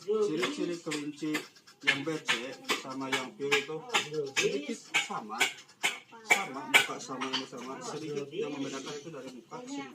ciri-ciri kelinci yang BC sama yang pure itu sedikit sama muka sama ini sama, sedikit yang membedakan itu dari muka sini.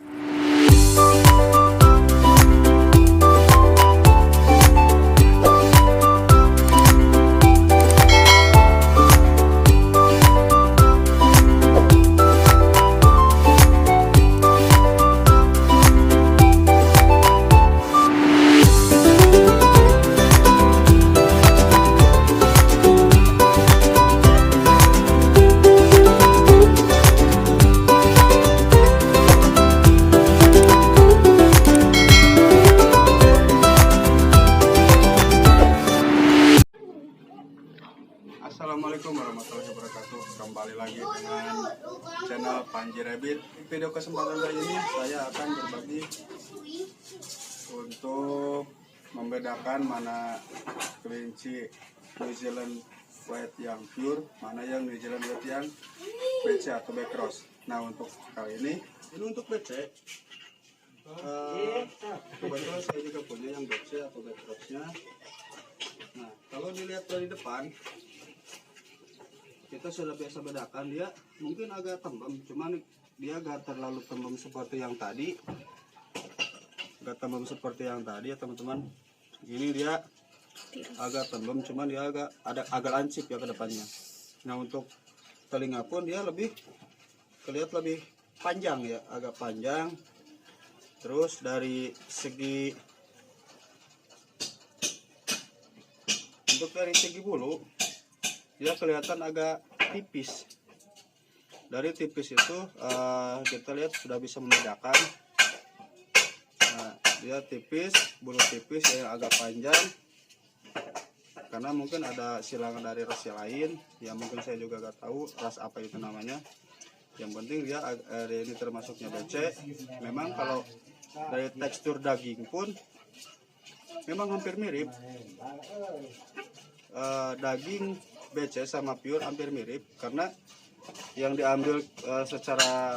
Assalamualaikum warahmatullahi wabarakatuh. Kembali lagi dengan channel Panji Rabbit. Video kesempatan kali ini saya akan berbagi untuk membedakan mana kelinci New Zealand White yang pure, mana yang New Zealand White yang BC atau back cross. Nah, untuk kali ini untuk BC. Kebetulan saya juga punya yang BC atau back crossnya. Nah, kalau dilihat dari depan, kita sudah biasa bedakan, dia mungkin agak tembem, cuman dia agak terlalu tembem seperti yang tadi, ya teman-teman. Ini dia agak tembem, cuman dia agak lancip ya ke depannya. Nah, untuk telinga pun dia kelihatan lebih panjang ya, agak panjang. Terus dari segi bulu, dia kelihatan agak tipis. Dari tipis itu kita lihat sudah bisa membedakan. Nah, dia tipis, bulu tipis yang agak panjang. Karena mungkin ada silangan dari ras yang lain, yang mungkin saya juga gak tahu ras apa itu namanya. Yang penting dia ini termasuknya BC. Memang kalau dari tekstur daging pun memang hampir mirip. Daging BC sama pure hampir mirip, karena yang diambil secara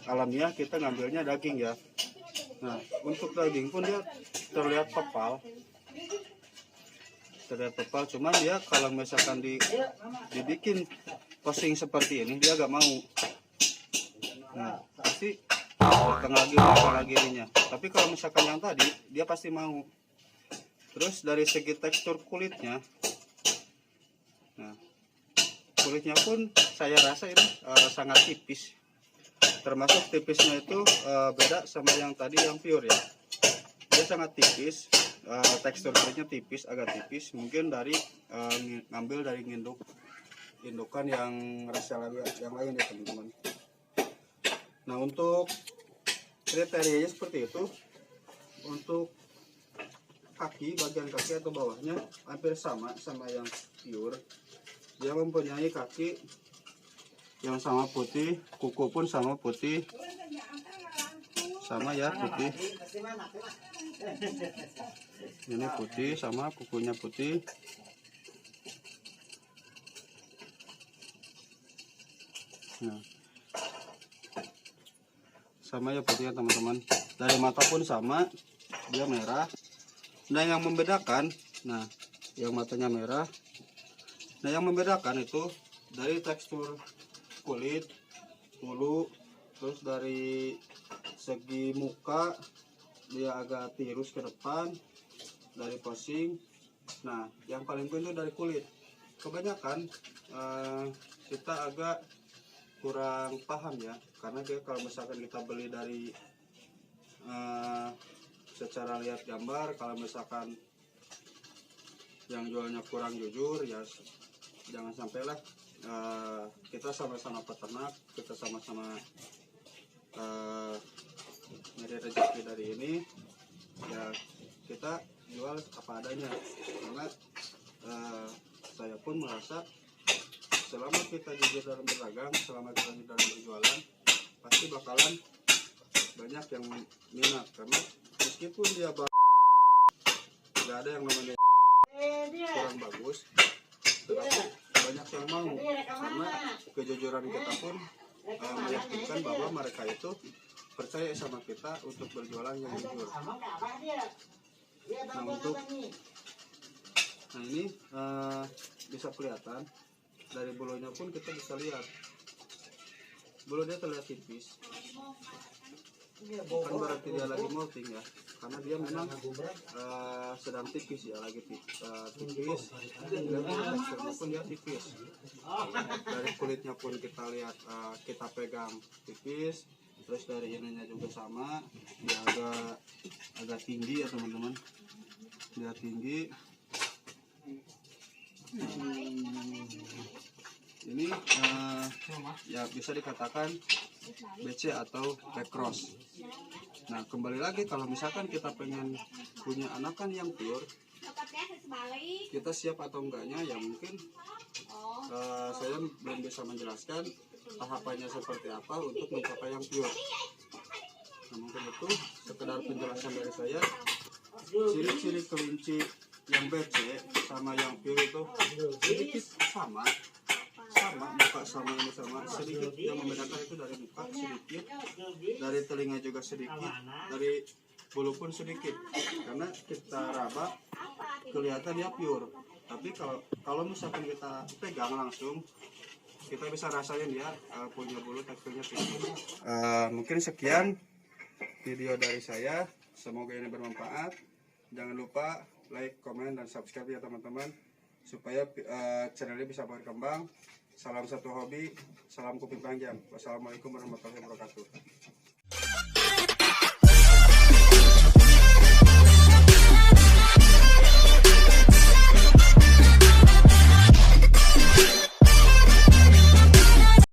alamiah kita ngambilnya daging ya. Nah, untuk daging pun dia terlihat pepal, cuman dia kalau misalkan dibikin posing seperti ini dia gak mau. Nah, pasti tengah girinya. Tapi kalau misalkan yang tadi dia pasti mau. Terus dari segi tekstur kulitnya, nah, kulitnya pun saya rasa ini sangat tipis. Termasuk tipisnya itu beda sama yang tadi yang pure ya. Dia sangat tipis, tekstur kulitnya tipis, agak tipis. Mungkin dari ngambil dari indukan yang rasa yang lain ya teman-teman. Nah, untuk kriterianya seperti itu. Untuk bagian kaki atau bawahnya hampir sama yang pure. Dia mempunyai kaki yang sama putih, kuku pun sama putih, sama ya putih. Ini putih, sama kukunya putih. Nah, sama ya putihnya teman-teman. Dari mata pun sama, dia merah. Nah, yang membedakan, nah, yang matanya merah. Nah, yang membedakan itu dari tekstur kulit, bulu, terus dari segi muka dia agak tirus ke depan, dari posing. Nah, yang paling penting itu dari kulit. Kebanyakan kita agak kurang paham ya, karena dia kalau misalkan kita beli dari secara lihat gambar, kalau misalkan yang jualnya kurang jujur ya jangan sampailah. Kita sama-sama peternak, kita sama-sama nyari rezeki dari ini ya, kita jual apa adanya. Karena saya pun merasa selama kita jujur dalam berdagang, selama kita jujur dalam berjualan, pasti bakalan banyak yang minat. Karena meskipun dia nggak ada yang namanya kurang bagus, tetapi banyak yang mau, karena kejujuran kita pun meyakinkan bahwa mereka itu percaya sama kita untuk berjualan yang jujur. Nah, untuk Nah ini bisa kelihatan dari bulunya pun kita bisa lihat bulunya terlihat tipis, bukan berarti dia lagi molting ya, karena dia memang sedang tipis ya, lagi tipis. Teksturnya pun dia tipis, dari kulitnya pun kita lihat, kita pegang tipis. Terus dari ininya juga sama, dia agak tinggi ya teman-teman, dia tinggi. Ini ya bisa dikatakan BC atau back cross. Nah kembali lagi, kalau misalkan kita pengen punya anakan yang pure, kita siap atau enggaknya ya mungkin saya belum bisa menjelaskan tahapannya seperti apa untuk mencapai yang pure. Nah mungkin itu sekedar penjelasan dari saya. Ciri-ciri kelinci yang BC sama yang pure itu sedikit sama, muka sama, ini sama, sedikit yang membedakan itu dari muka sedikit, dari telinga juga sedikit, dari bulu pun sedikit. Karena kita raba kelihatan dia pure, tapi kalau misalkan kita pegang langsung, kita bisa rasain dia punya bulu teksturnya tipis. Mungkin sekian video dari saya, semoga ini bermanfaat. Jangan lupa like, komen, dan subscribe ya teman-teman, supaya channel ini bisa berkembang. Salam satu hobi, salam kuping panjang. Wassalamualaikum warahmatullahi wabarakatuh.